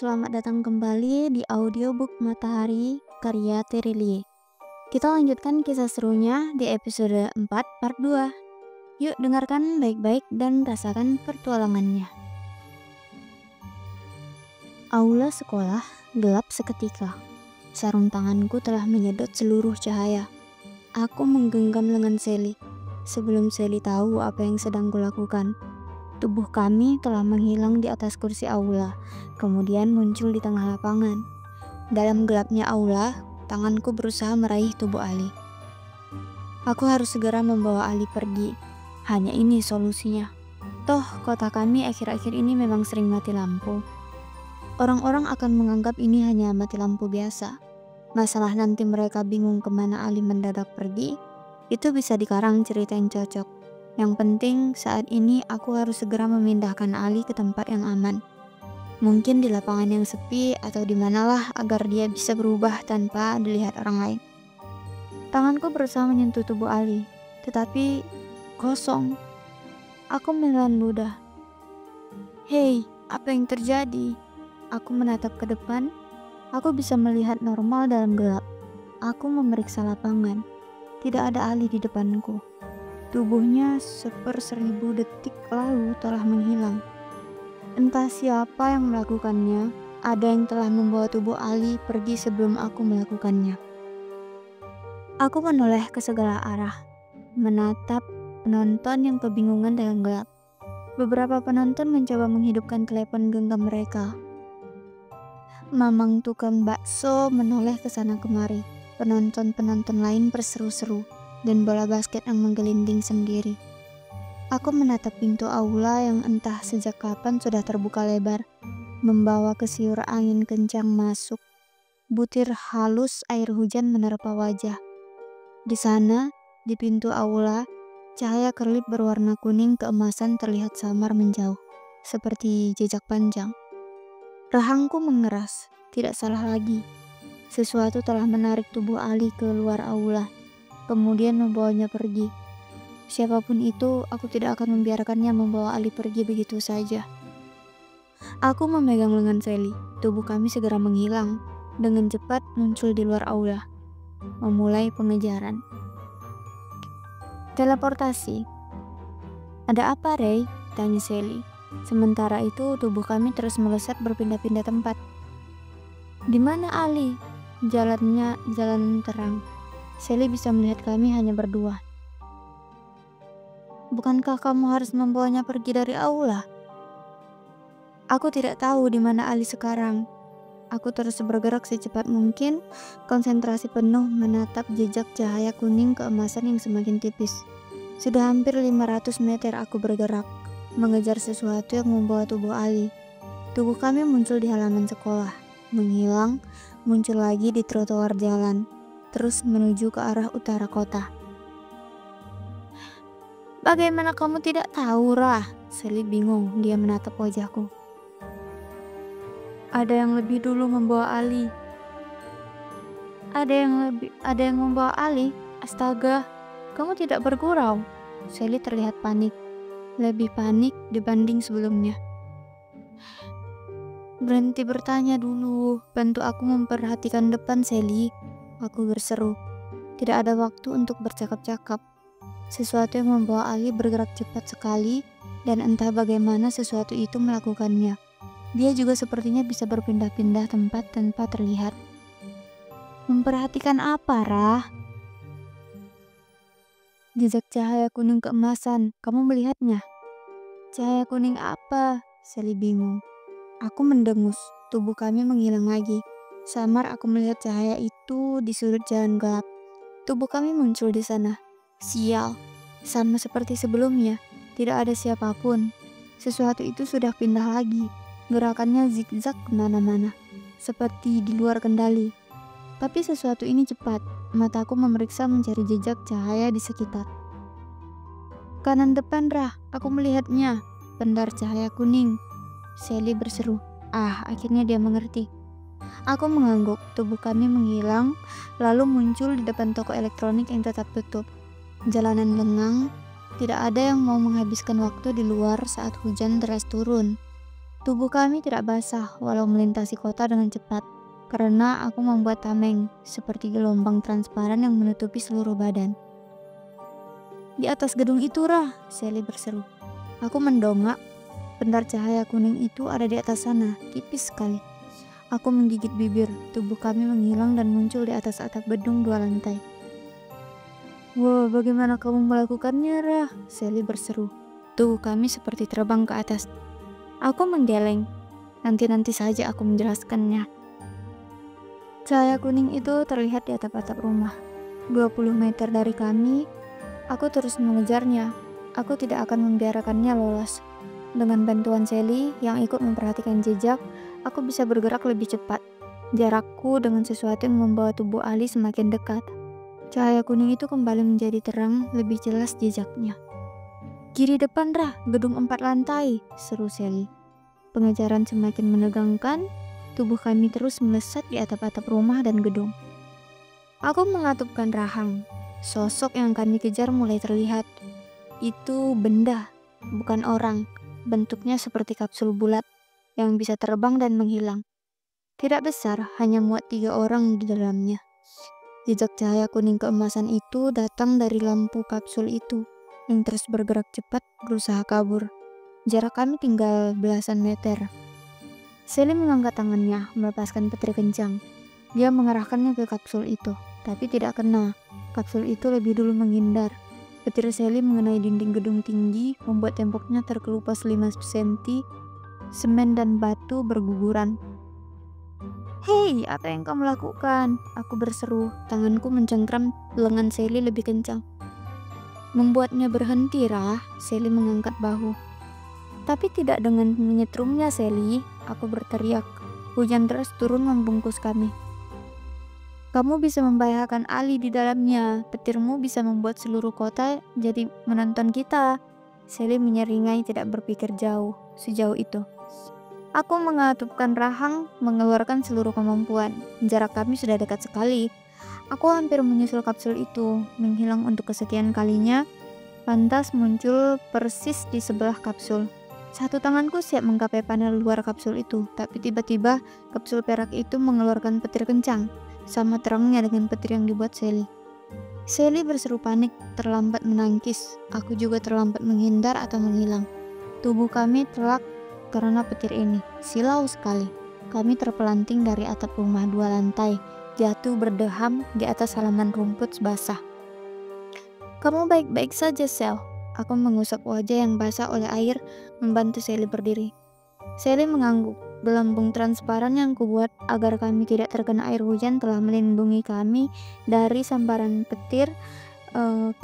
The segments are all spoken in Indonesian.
selamat datang kembali di audiobook Matahari karya Terilie. Kita lanjutkan kisah serunya di episode 4 part 2. Yuk dengarkan baik-baik dan rasakan petualangannya. Aula sekolah gelap seketika. Sarung tanganku telah menyedot seluruh cahaya. Aku menggenggam lengan Sally. Sebelum Sally tahu apa yang sedang kulakukan, tubuh kami telah menghilang di atas kursi aula, kemudian muncul di tengah lapangan. Dalam gelapnya aula, tanganku berusaha meraih tubuh Ali. Aku harus segera membawa Ali pergi. Hanya ini solusinya. Toh, kota kami akhir-akhir ini memang sering mati lampu. Orang-orang akan menganggap ini hanya mati lampu biasa. Masalah nanti mereka bingung kemana Ali mendadak pergi, itu bisa dikarang cerita yang cocok. Yang penting saat ini aku harus segera memindahkan Ali ke tempat yang aman. Mungkin di lapangan yang sepi atau di manalah agar dia bisa berubah tanpa dilihat orang lain. Tanganku berusaha menyentuh tubuh Ali, tetapi kosong. Aku menelan ludah. Hei, apa yang terjadi? Aku menatap ke depan. Aku bisa melihat normal dalam gelap. Aku memeriksa lapangan. Tidak ada Ali di depanku. Tubuhnya 1000 detik lalu telah menghilang. Entah siapa yang melakukannya, ada yang telah membawa tubuh Ali pergi sebelum aku melakukannya. Aku menoleh ke segala arah, menatap penonton yang kebingungan dalam gelap. Beberapa penonton mencoba menghidupkan telepon genggam mereka. Mamang tukang bakso menoleh ke sana kemari. Penonton-penonton lain berseru-seru dan bola basket yang menggelinding sendiri. Aku menatap pintu aula yang entah sejak kapan sudah terbuka lebar, membawa kesiur angin kencang masuk. Butir halus air hujan menerpa wajah. Di sana, di pintu aula, cahaya kerlip berwarna kuning keemasan terlihat samar menjauh, seperti jejak panjang. Rahangku mengeras, tidak salah lagi. Sesuatu telah menarik tubuh Ali ke luar aula, kemudian membawanya pergi. Siapapun itu, aku tidak akan membiarkannya membawa Ali pergi begitu saja. Aku memegang lengan Sally. Tubuh kami segera menghilang. Dengan cepat muncul di luar aula, memulai pengejaran. Teleportasi. Ada apa, Ray? Tanya Sally. Sementara itu, tubuh kami terus melesat berpindah-pindah tempat. Di mana Ali? Jalannya jalan terang. Sally bisa melihat kami hanya berdua. Bukankah kamu harus membawanya pergi dari aula? Aku tidak tahu di mana Ali sekarang. Aku terus bergerak secepat mungkin, konsentrasi penuh menatap jejak cahaya kuning keemasan yang semakin tipis. Sudah hampir 500 meter aku bergerak, mengejar sesuatu yang membawa tubuh Ali. Tubuh kami muncul di halaman sekolah, menghilang, muncul lagi di trotoar jalan, terus menuju ke arah utara kota. Bagaimana kamu tidak tahu, Rah? Sally bingung, dia menatap wajahku. Ada yang lebih dulu membawa Ali. Ada yang membawa Ali? Astaga, kamu tidak bergurau. Sally terlihat panik, lebih panik dibanding sebelumnya. Berhenti bertanya dulu, bantu aku memperhatikan depan, Sally. Aku berseru. Tidak ada waktu untuk bercakap-cakap. Sesuatu yang membawa Ali bergerak cepat sekali, dan entah bagaimana sesuatu itu melakukannya. Dia juga sepertinya bisa berpindah-pindah tempat tanpa terlihat. Memperhatikan apa, Rah? Jejak cahaya kuning keemasan, kamu melihatnya? Cahaya kuning apa? Sally bingung. Aku mendengus, tubuh kami menghilang lagi. Samar aku melihat cahaya itu di sudut jalan gelap. Tubuh kami muncul di sana. Sial, sama seperti sebelumnya, tidak ada siapapun. Sesuatu itu sudah pindah lagi. Gerakannya zigzag kemana-mana, seperti di luar kendali. Tapi sesuatu ini cepat. Mataku memeriksa mencari jejak cahaya di sekitar. Kanan depan, Rah, aku melihatnya. Pendar cahaya kuning. Sally berseru. Akhirnya dia mengerti. Aku mengangguk, tubuh kami menghilang, lalu muncul di depan toko elektronik yang tetap tutup. Jalanan lengang, tidak ada yang mau menghabiskan waktu di luar saat hujan deras turun. Tubuh kami tidak basah walau melintasi kota dengan cepat, karena aku membuat tameng seperti gelombang transparan yang menutupi seluruh badan. Di atas gedung itu, Rah, Sally berseru. Aku mendongak. Pendar cahaya kuning itu ada di atas sana, tipis sekali. Aku menggigit bibir, tubuh kami menghilang dan muncul di atas atap gedung 2 lantai. Wah, bagaimana kamu melakukannya, Rah? Sally berseru. Tubuh kami seperti terbang ke atas. Aku menggeleng. Nanti saja aku menjelaskannya. Cahaya kuning itu terlihat di atap-atap rumah. 20 meter dari kami, aku terus mengejarnya. Aku tidak akan membiarkannya lolos. Dengan bantuan Sally yang ikut memperhatikan jejak, aku bisa bergerak lebih cepat. Jarakku dengan sesuatu yang membawa tubuh Ali semakin dekat. Cahaya kuning itu kembali menjadi terang, lebih jelas jejaknya. Kiri depan, Rah, gedung 4 lantai, seru Sally. Pengejaran semakin menegangkan, tubuh kami terus melesat di atap-atap rumah dan gedung. Aku mengatupkan rahang. Sosok yang kami kejar mulai terlihat. Itu benda, bukan orang. Bentuknya seperti kapsul bulat yang bisa terbang dan menghilang. Tidak besar, hanya muat 3 orang di dalamnya. Jejak cahaya kuning keemasan itu datang dari lampu kapsul itu yang terus bergerak cepat berusaha kabur. Jarak kami tinggal belasan meter. Sally mengangkat tangannya, melepaskan petir kencang. Dia mengarahkannya ke kapsul itu, tapi tidak kena. Kapsul itu lebih dulu menghindar. Petir Sally mengenai dinding gedung tinggi, membuat temboknya terkelupas 5 cm. Semen dan batu berguguran. Hei, apa yang kamu lakukan? Aku berseru, tanganku mencengkram lengan Sally lebih kencang. Membuatnya berhenti, Rah. Sally mengangkat bahu. Tapi tidak dengan menyetrumnya, Sally. Aku berteriak. Hujan deras turun membungkus kami. Kamu bisa membahayakan Ali di dalamnya. Petirmu bisa membuat seluruh kota jadi menonton kita. Sally menyeringai, tidak berpikir sejauh itu. Aku mengatupkan rahang, mengeluarkan seluruh kemampuan. Jarak kami sudah dekat sekali. Aku hampir menyusul kapsul itu, menghilang untuk kesekian kalinya. Lantas muncul persis di sebelah kapsul. Satu tanganku siap menggapai panel luar kapsul itu, tapi tiba-tiba kapsul perak itu mengeluarkan petir kencang, sama terangnya dengan petir yang dibuat Sally. Sally berseru panik, terlambat menangkis. Aku juga terlambat menghindar atau menghilang. Tubuh kami telak karena petir ini. Silau sekali. Kami terpelanting dari atap rumah 2 lantai, jatuh berdeham di atas halaman rumput basah. Kamu baik-baik saja, Sel. Aku mengusap wajah yang basah oleh air, membantu Sally berdiri. Sally mengangguk. Gelembung transparan yang kubuat agar kami tidak terkena air hujan telah melindungi kami dari sambaran petir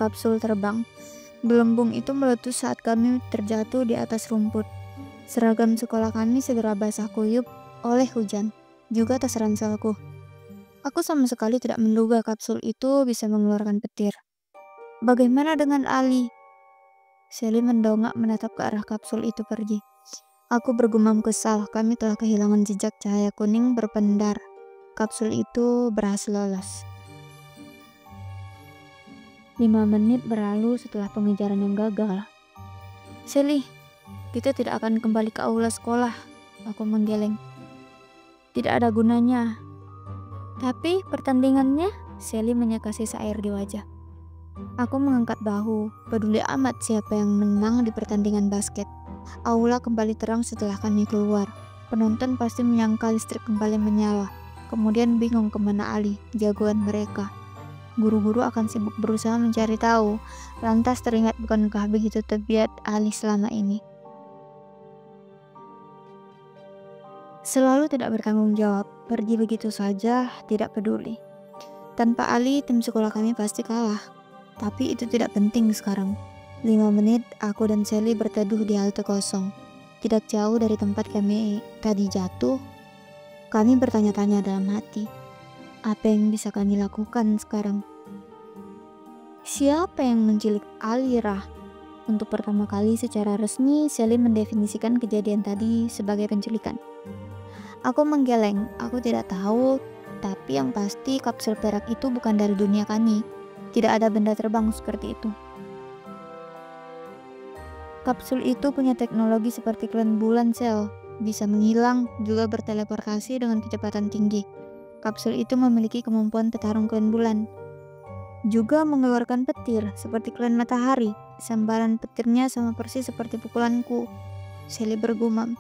kapsul terbang. Gelembung itu meletus saat kami terjatuh di atas rumput. Seragam sekolah kami segera basah kuyup oleh hujan, juga tas ranselku. Aku sama sekali tidak menduga kapsul itu bisa mengeluarkan petir. Bagaimana dengan Ali? Sally mendongak menatap ke arah kapsul itu pergi. Aku bergumam kesal, kami telah kehilangan jejak cahaya kuning berpendar. Kapsul itu berhasil lolos. 5 menit berlalu setelah pengejaran yang gagal. Sally, kita tidak akan kembali ke aula sekolah. Aku menggeleng. Tidak ada gunanya. Tapi pertandingannya, Sally menyeka sisa air di wajah. Aku mengangkat bahu, peduli amat siapa yang menang di pertandingan basket. Aula kembali terang setelah kami keluar. Penonton pasti menyangka listrik kembali menyala. Kemudian bingung kemana Ali, jagoan mereka. Guru-guru akan sibuk berusaha mencari tahu. Lantas teringat bukankah begitu tabiat Ali selama ini? Selalu tidak bertanggung jawab, pergi begitu saja, tidak peduli. Tanpa Ali, tim sekolah kami pasti kalah. Tapi itu tidak penting sekarang. 5 menit, aku dan Sally berteduh di halte kosong. Tidak jauh dari tempat kami tadi jatuh. Kami bertanya-tanya dalam hati. Apa yang bisa kami lakukan sekarang? Siapa yang menculik Alira? Untuk pertama kali secara resmi, Sally mendefinisikan kejadian tadi sebagai penculikan. Aku menggeleng, aku tidak tahu. Tapi yang pasti kapsul perak itu bukan dari dunia kami. Tidak ada benda terbang seperti itu. Kapsul itu punya teknologi seperti klan bulan, Sel. bisa menghilang, juga berteleportasi dengan kecepatan tinggi. Kapsul itu memiliki kemampuan petarung klan bulan. Juga mengeluarkan petir seperti klan matahari. Sambaran petirnya sama persis seperti pukulanku. Sally bergumam.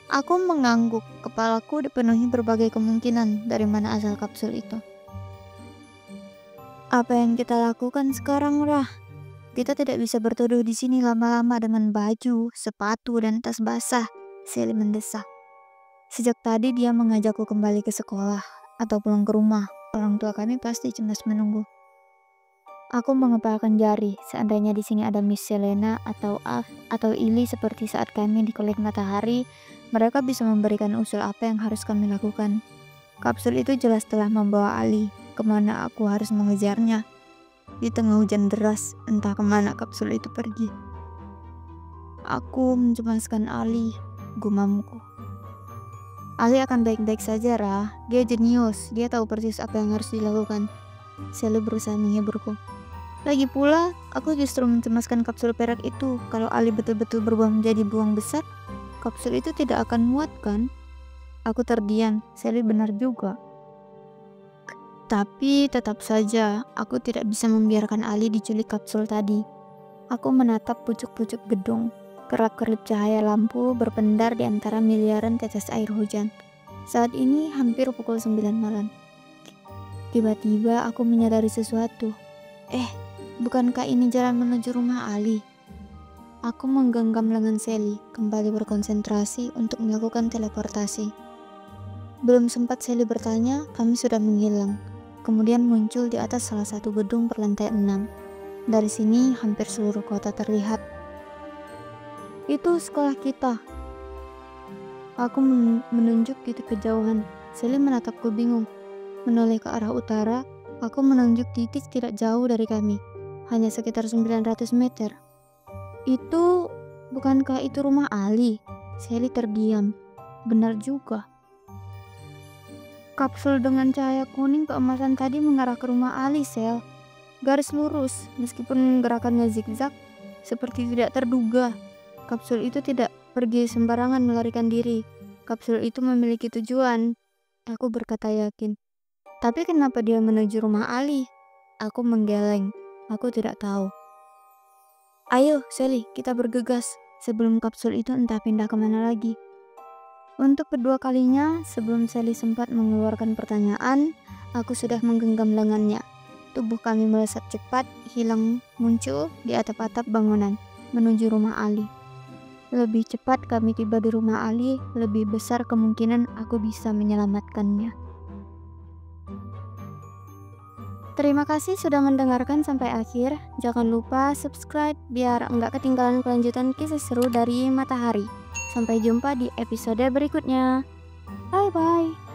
Aku mengangguk, kepalaku dipenuhi berbagai kemungkinan dari mana asal kapsul itu. Apa yang kita lakukan sekarang, Rah? Kita tidak bisa berteduh di sini lama-lama dengan baju, sepatu, dan tas basah. Sally mendesak. Sejak tadi dia mengajakku kembali ke sekolah atau pulang ke rumah. Orang tua kami pasti cemas menunggu. Aku mengepalkan jari. Seandainya di sini ada Miss Selena atau Af atau Ili seperti saat kami di Kulit Matahari, mereka bisa memberikan usul apa yang harus kami lakukan. Kapsul itu jelas telah membawa Ali. Kemana aku harus mengejarnya? Di tengah hujan deras, entah kemana kapsul itu pergi. Aku mencemaskan Ali, gumamku. Ali akan baik-baik saja, Rah. Dia jenius, dia tahu persis apa yang harus dilakukan. Sally berusaha menghiburku. Lagi pula, aku justru mencemaskan kapsul perak itu. Kalau Ali betul-betul berubah menjadi buang besar, kapsul itu tidak akan muat, kan? Aku terdiam. Sally benar juga. Tapi tetap saja, aku tidak bisa membiarkan Ali diculik kapsul tadi. Aku menatap pucuk-pucuk gedung. Kerap-kerip cahaya lampu berpendar di antara miliaran tetes air hujan. Saat ini hampir pukul 9 malam. Tiba-tiba aku menyadari sesuatu. Bukankah ini jalan menuju rumah Ali? Aku menggenggam lengan Sally, kembali berkonsentrasi untuk melakukan teleportasi. Belum sempat Sally bertanya, kami sudah menghilang. Kemudian muncul di atas salah satu gedung berlantai 6. Dari sini hampir seluruh kota terlihat. Itu sekolah kita. Aku menunjuk di kejauhan. Sally menatapku bingung. Menoleh ke arah utara, aku menunjuk titik tidak jauh dari kami. Hanya sekitar 900 meter. Bukankah itu rumah Ali? Sally terdiam. Benar juga. Kapsul dengan cahaya kuning keemasan tadi mengarah ke rumah Ali, Sel. Garis lurus, meskipun gerakannya zigzag, seperti tidak terduga. Kapsul itu tidak pergi sembarangan melarikan diri. Kapsul itu memiliki tujuan. Aku berkata yakin. Tapi kenapa dia menuju rumah Ali? Aku menggeleng. Aku tidak tahu. Ayo, Sally, kita bergegas sebelum kapsul itu entah pindah kemana lagi. Untuk kedua kalinya, sebelum Sally sempat mengeluarkan pertanyaan, aku sudah menggenggam lengannya. Tubuh kami melesat cepat, hilang muncul di atap-atap bangunan, menuju rumah Ali. Lebih cepat kami tiba di rumah Ali, lebih besar kemungkinan aku bisa menyelamatkannya. Terima kasih sudah mendengarkan sampai akhir. Jangan lupa subscribe biar nggak ketinggalan kelanjutan kisah seru dari Matahari. Sampai jumpa di episode berikutnya. Bye-bye.